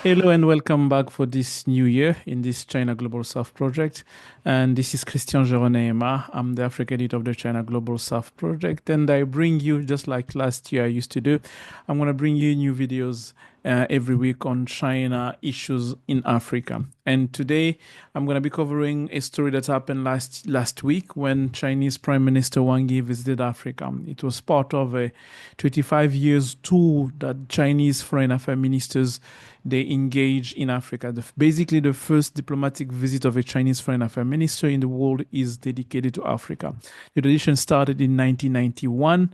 Hello and welcome back for this new year in this China Global South project. And this is Christian Geraud. I'm the African lead of the China Global South project. And I bring you, just like last year I used to do, I'm going to bring you new videos every week on China issues in Africa. And today I'm going to be covering a story that happened last week when Chinese Prime Minister Wang visited Africa. It was part of a 25 years tour that Chinese foreign affairs ministers they engage in Africa. Basically, the first diplomatic visit of a Chinese foreign affairs minister in the world is dedicated to Africa. The tradition started in 1991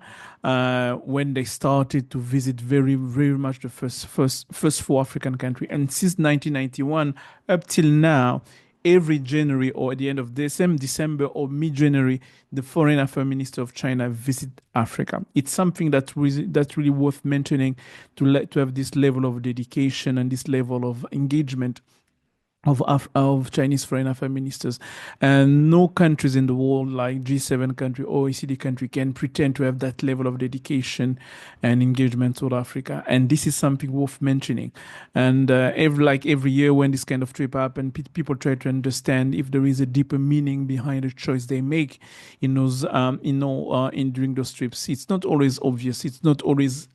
when they started to visit very much the first four African countries. And since 1991 up till now, every January or at the end of December or mid-January, the foreign affairs minister of China visit Africa. It's something that's really worth mentioning to have this level of dedication and this level of engagement of Chinese foreign affairs ministers. And no countries in the world like G7 country or OECD country can pretend to have that level of dedication and engagement toward Africa. And this is something worth mentioning. And every year when this kind of trip happen, people try to understand if there is a deeper meaning behind the choice they make in those, in during those trips. It's not always obvious. It's not always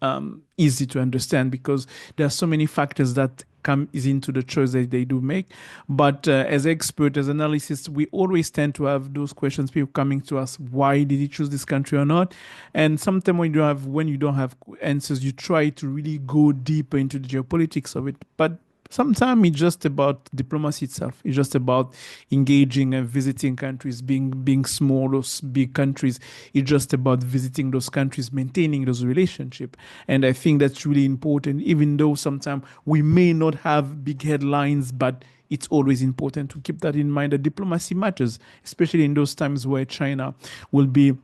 easy to understand because there are so many factors that come is into the choice that they do make. But as expert, as analysts, we always tend to have those questions, people coming to us, why did he choose this country or not? And sometimes when you don't have answers, you try to really go deeper into the geopolitics of it. But sometimes it's just about diplomacy itself. It's just about engaging and visiting countries, being small or big countries. It's just about visiting those countries, maintaining those relationships. And I think that's really important, even though sometimes we may not have big headlines, but it's always important to keep that in mind that diplomacy matters, especially in those times where China will be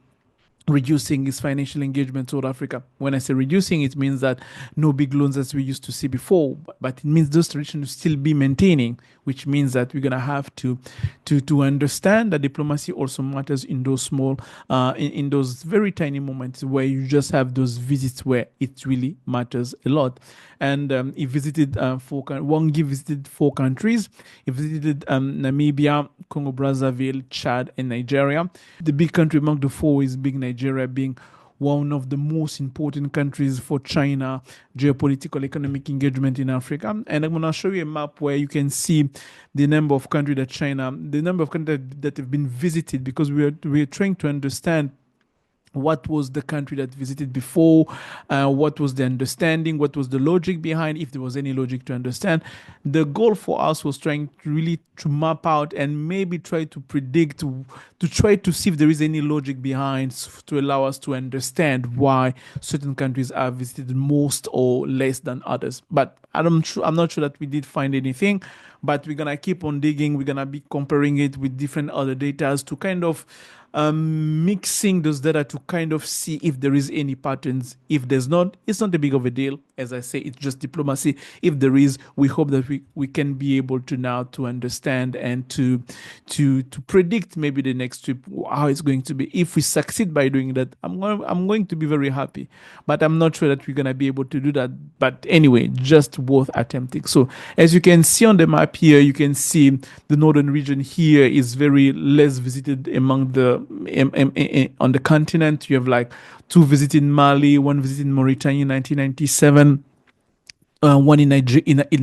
reducing its financial engagement toward Africa. When I say reducing, it means that no big loans as we used to see before, but it means those traditions will still be maintaining, which means that we're gonna have to understand that diplomacy also matters in those small, in those very tiny moments where you just have those visits where it really matters a lot. And he visited Wang visited four countries. He visited Namibia, Congo Brazzaville, Chad, and Nigeria. The big country among the four is big Nigeria, being one of the most important countries for China geopolitical economic engagement in Africa. And I'm going to show you a map where you can see the number of countries the number of countries that have been visited, because we're trying to understand what was the country that visited before, what was the understanding, what was the logic behind, if there was any logic to understand. The goal for us was trying to really to map out and maybe try to predict, to try to see if there is any logic behind, to allow us to understand why certain countries are visited most or less than others. But I'm not sure that we did find anything, but we're gonna keep on digging. We're gonna be comparing it with different other data to kind of mixing those data to kind of see if there is any patterns. If there's not, it's not a big of a deal. As I say, it's just diplomacy. If there is, we hope that we can be able to now to understand and to predict maybe the next trip, how it's going to be. If we succeed by doing that, I'm going to be very happy. But I'm not sure that we're gonna be able to do that. But anyway, just worth attempting. So as you can see on the map here, you can see the northern region here is very less visited among the on the continent. You have like two visiting Mali, one visiting Mauritania in 1997. One in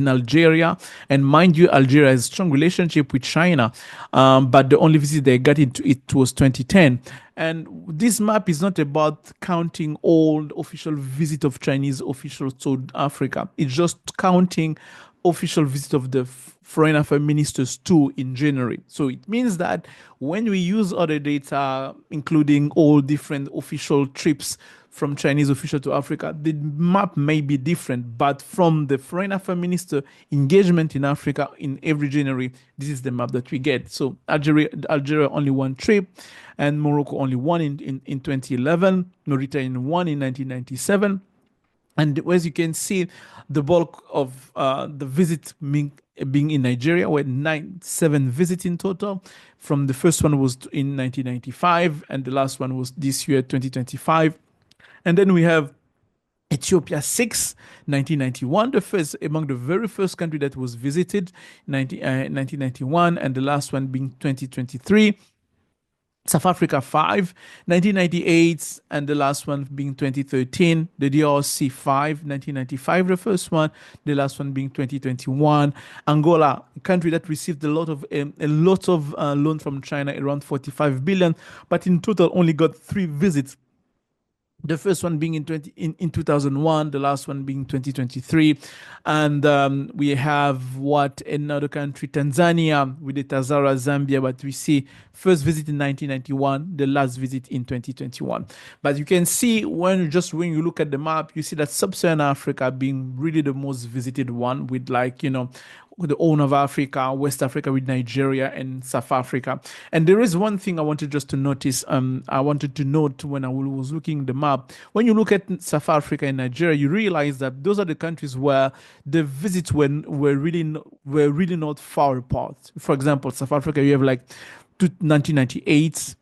Algeria, and mind you, Algeria has a strong relationship with China, but the only visit they got into it was 2010. And this map is not about counting all the official visit of Chinese officials to Africa. It's just counting official visit of the foreign affairs ministers too in January. So it means that when we use other data, including all different official trips from Chinese official to Africa, the map may be different, but from the foreign affairs minister engagement in Africa in every January, this is the map that we get. So Algeria only one trip, and Morocco only one in 2011, Mauritania one in 1997. And as you can see, the bulk of the visit being in Nigeria, where 7 visits in total. From the first one was in 1995, and the last one was this year, 2025. And then we have Ethiopia 6, 1991, the first among the very first country that was visited, 1991, and the last one being 2023. South Africa 5, 1998, and the last one being 2013. The DRC 5, 1995, the first one, the last one being 2021. Angola, a country that received a lot of loan from China, around 45 billion, but in total only got 3 visits, the first one being in 2001, the last one being 2023. And we have what another country, Tanzania, with the Tazara, Zambia, but we see first visit in 1991, the last visit in 2021. But you can see when you look at the map, you see that sub-Saharan Africa being really the most visited one, with the Horn of Africa, West Africa with Nigeria and South Africa. And there is one thing I wanted just to notice. I wanted to note when I was looking at the map. When you look at South Africa and Nigeria, you realize that those are the countries where the visits were really not far apart. For example, South Africa, you have like 1998.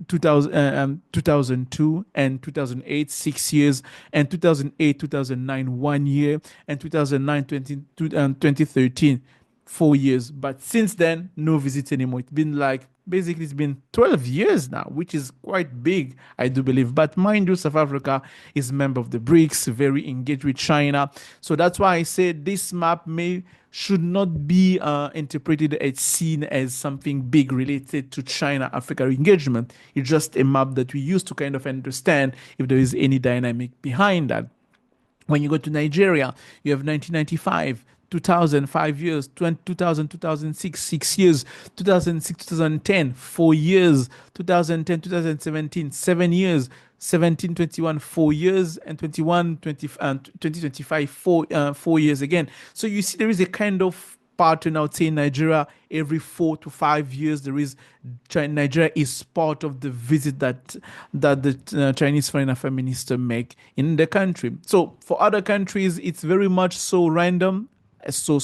2002 and 2008, 6 years, and 2008, 2009, 1 year, and 2009, 2013, 4 years. But since then, no visits anymore. It's been 12 years now, which is quite big, I do believe. But mind you, South Africa is a member of the BRICS, very engaged with China. So that's why I say this map should not be interpreted as seen as something big related to China-Africa engagement. It's just a map that we use to kind of understand if there is any dynamic behind that. When you go to Nigeria, you have 1995, 2000, 5 years, 2000, 2006, 6 years, 2006, 2010, 4 years, 2010, 2017, 7 years, 17, 21, 4 years, and 21, 20, 2025, 4 years again. So you see, there is a kind of pattern. I would say in Nigeria, every 4 to 5 years, Nigeria is part of the visit that the Chinese Foreign Affairs Minister make in the country. So for other countries, it's very much so random. So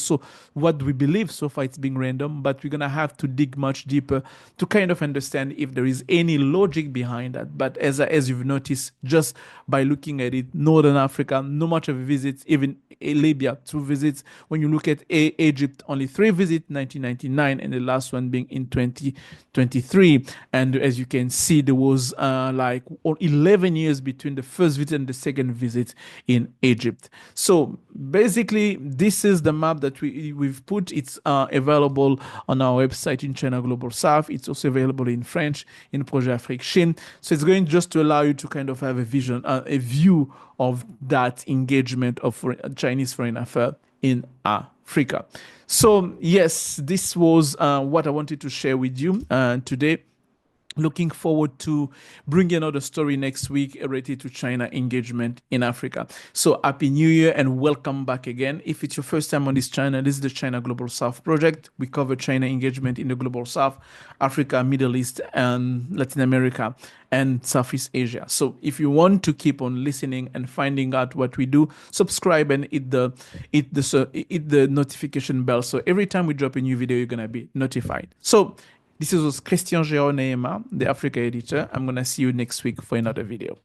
what we believe so far, it's being random, but we're gonna have to dig much deeper to kind of understand if there is any logic behind that. But as you've noticed, just by looking at it, Northern Africa, not much of a visit, even Libya, 2 visits. When you look at Egypt, only 3 visits, 1999, and the last one being in 2023. And as you can see, there was 11 years between the first visit and the second visit in Egypt. So basically, this is the map that we've put. It's available on our website in China Global South. It's also available in French in Projet Afrique Chine. So it's going just to allow you to kind of have a view of that engagement of Chinese foreign affairs in Africa. So yes, this was what I wanted to share with you today. Looking forward to bringing another story next week related to China engagement in Africa. So happy New Year and welcome back again. If it's your first time on this channel, this is the China Global South project. We cover China engagement in the Global South, Africa, Middle East, and Latin America, and Southeast Asia. So if you want to keep on listening and finding out what we do, subscribe and hit the notification bell. So every time we drop a new video, you're gonna be notified. So this was Christian Geraud, the Africa editor. I'm going to see you next week for another video.